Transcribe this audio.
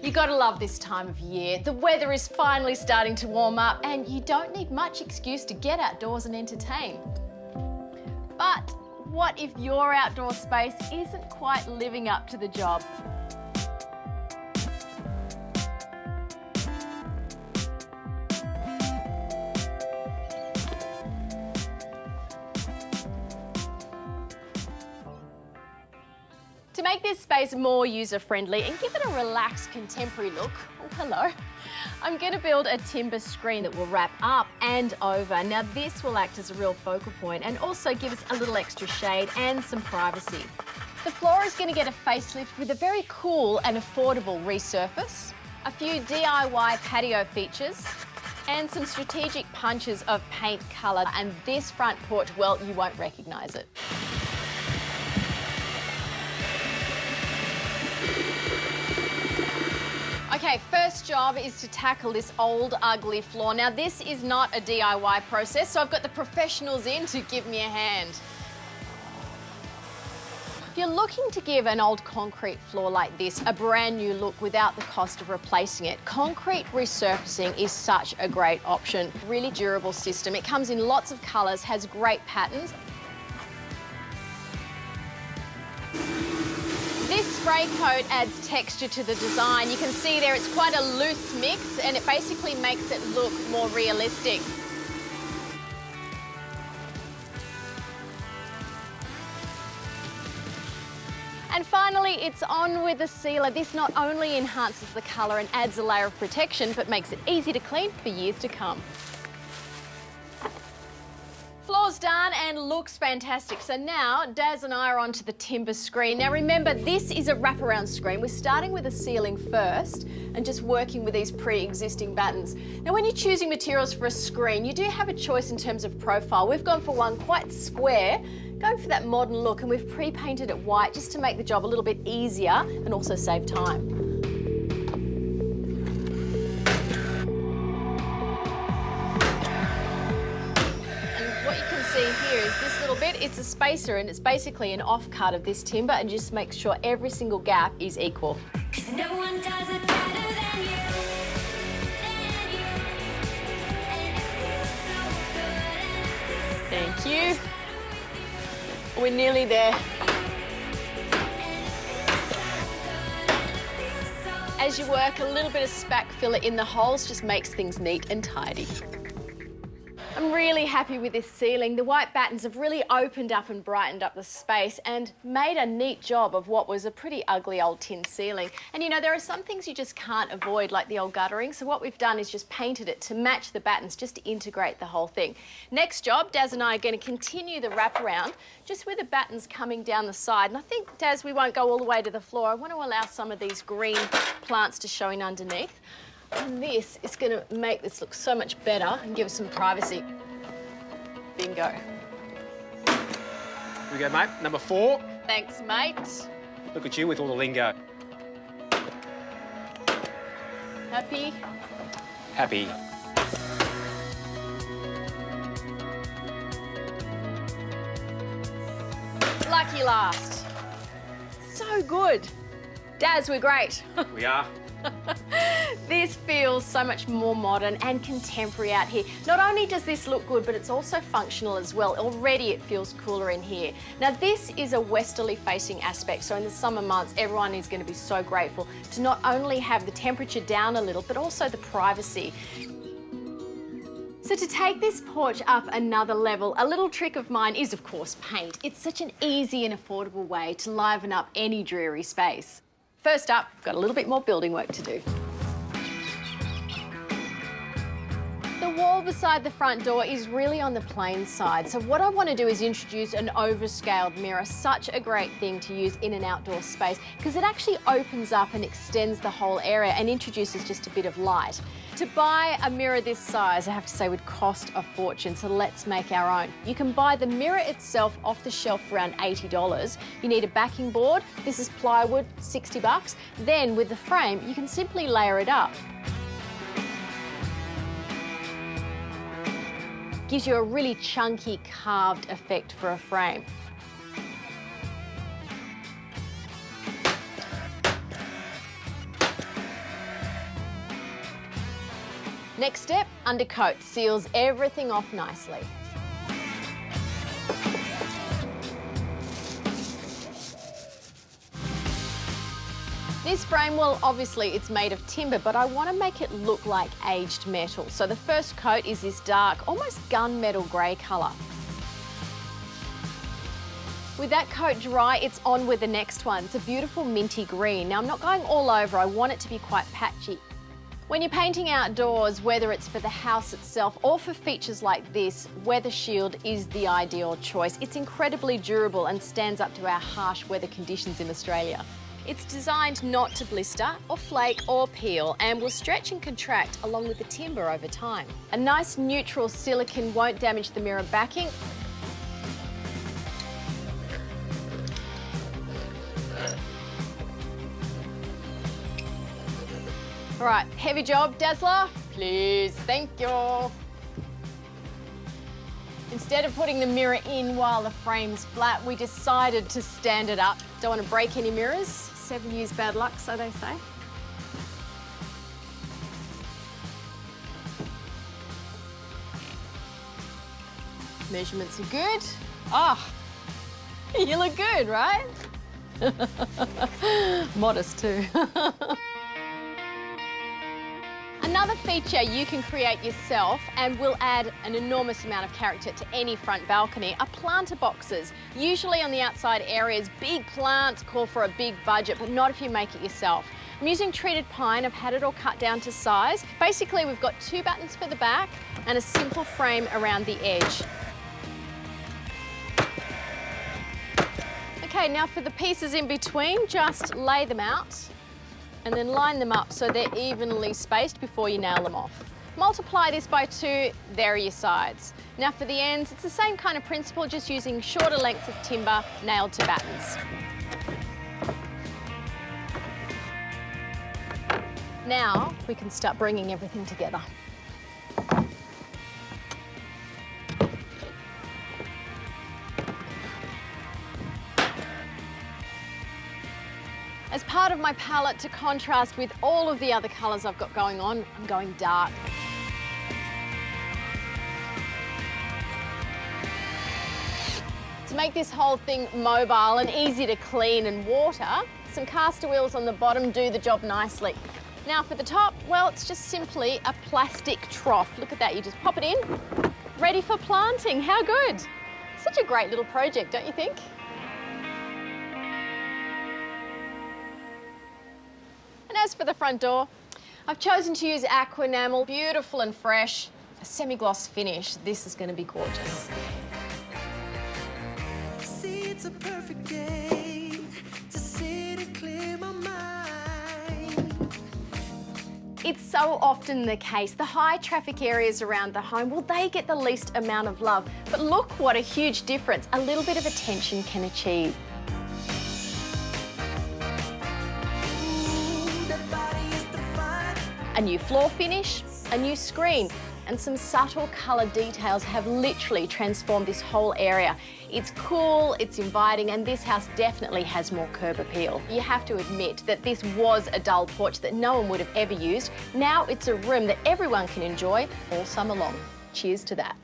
You gotta love this time of year. The weather is finally starting to warm up and you don't need much excuse to get outdoors and entertain. But what if your outdoor space isn't quite living up to the job? To make this space more user-friendly and give it a relaxed contemporary look, oh hello, I'm going to build a timber screen that will wrap up and over. Now this will act as a real focal point and also give us a little extra shade and some privacy. The floor is going to get a facelift with a very cool and affordable resurface, a few DIY patio features, and some strategic punches of paint colour. And this front porch, well, you won't recognise it. Okay, first job is to tackle this old, ugly floor. Now, this is not a DIY process, so I've got the professionals in to give me a hand. If you're looking to give an old concrete floor like this a brand new look without the cost of replacing it, concrete resurfacing is such a great option. Really durable system. It comes in lots of colours, has great patterns. This spray coat adds texture to the design. You can see there it's quite a loose mix and it basically makes it look more realistic. And finally, it's on with the sealer. This not only enhances the colour and adds a layer of protection, but makes it easy to clean for years to come. Floor's done and looks fantastic. So now Daz and I are onto the timber screen. Now remember, this is a wraparound screen. We're starting with the ceiling first and just working with these pre-existing battens. Now when you're choosing materials for a screen, you do have a choice in terms of profile. We've gone for one quite square, going for that modern look, and we've pre-painted it white just to make the job a little bit easier and also save time. Here is this little bit. It's a spacer and it's basically an offcut of this timber and just makes sure every single gap is equal. No one does it better than you. Thank you. We're nearly there. As you work, a little bit of spack filler in the holes just makes things neat and tidy. I'm really happy with this ceiling. The white battens have really opened up and brightened up the space and made a neat job of what was a pretty ugly old tin ceiling. And you know, there are some things you just can't avoid, like the old guttering. So what we've done is just painted it to match the battens, just to integrate the whole thing. Next job, Daz and I are going to continue the wraparound, just with the battens coming down the side. And I think, Daz, we won't go all the way to the floor. I want to allow some of these green plants to show in underneath. And this is going to make this look so much better and give us some privacy. Bingo. Here we go, mate. Number 4. Thanks, mate. Look at you with all the lingo. Happy? Happy. Lucky last. So good. Daz, we're great. We are. This feels so much more modern and contemporary out here. Not only does this look good, but it's also functional as well. Already it feels cooler in here. Now this is a westerly facing aspect, so in the summer months everyone is going to be so grateful to not only have the temperature down a little, but also the privacy. So to take this porch up another level, a little trick of mine is of course paint. It's such an easy and affordable way to liven up any dreary space. First up, got a little bit more building work to do. The wall beside the front door is really on the plain side, so what I want to do is introduce an overscaled mirror, such a great thing to use in an outdoor space because it actually opens up and extends the whole area and introduces just a bit of light. To buy a mirror this size, I have to say, would cost a fortune, so let's make our own. You can buy the mirror itself off the shelf for around $80. You need a backing board. This is plywood, $60. Then with the frame, you can simply layer it up. Gives you a really chunky, carved effect for a frame. Next step, undercoat. Seals everything off nicely. This frame, well, obviously it's made of timber, but I want to make it look like aged metal. So the first coat is this dark, almost gunmetal grey colour. With that coat dry, it's on with the next one. It's a beautiful minty green. Now, I'm not going all over. I want it to be quite patchy. When you're painting outdoors, whether it's for the house itself or for features like this, Weather Shield is the ideal choice. It's incredibly durable and stands up to our harsh weather conditions in Australia. It's designed not to blister or flake or peel and will stretch and contract along with the timber over time. A nice neutral silicone won't damage the mirror backing. All right, heavy job, Dazzler. Please, thank you. Instead of putting the mirror in while the frame's flat, we decided to stand it up. Don't want to break any mirrors. 7 years bad luck, so they say. Measurements are good. Oh, you look good, right? Modest too. Another feature you can create yourself and will add an enormous amount of character to any front balcony are planter boxes. Usually on the outside areas, big plants call for a big budget, but not if you make it yourself. I'm using treated pine. I've had it all cut down to size. Basically, we've got 2 buttons for the back and a simple frame around the edge. Okay, now for the pieces in between, just lay them out and then line them up so they're evenly spaced before you nail them off. Multiply this by 2, there are your sides. Now for the ends, it's the same kind of principle, just using shorter lengths of timber nailed to battens. Now we can start bringing everything together. As part of my palette, to contrast with all of the other colours I've got going on, I'm going dark. To make this whole thing mobile and easy to clean and water, some caster wheels on the bottom do the job nicely. Now for the top, well, it's just simply a plastic trough. Look at that, you just pop it in, ready for planting. How good? Such a great little project, don't you think? And as for the front door, I've chosen to use aqua enamel, beautiful and fresh, a semi-gloss finish. This is going to be gorgeous. See, it's a perfect day to sit and clear my mind. It's so often the case. The high traffic areas around the home, well, they get the least amount of love. But look what a huge difference a little bit of attention can achieve. A new floor finish, a new screen, and some subtle colour details have literally transformed this whole area. It's cool, it's inviting, and this house definitely has more curb appeal. You have to admit that this was a dull porch that no one would have ever used. Now it's a room that everyone can enjoy all summer long. Cheers to that.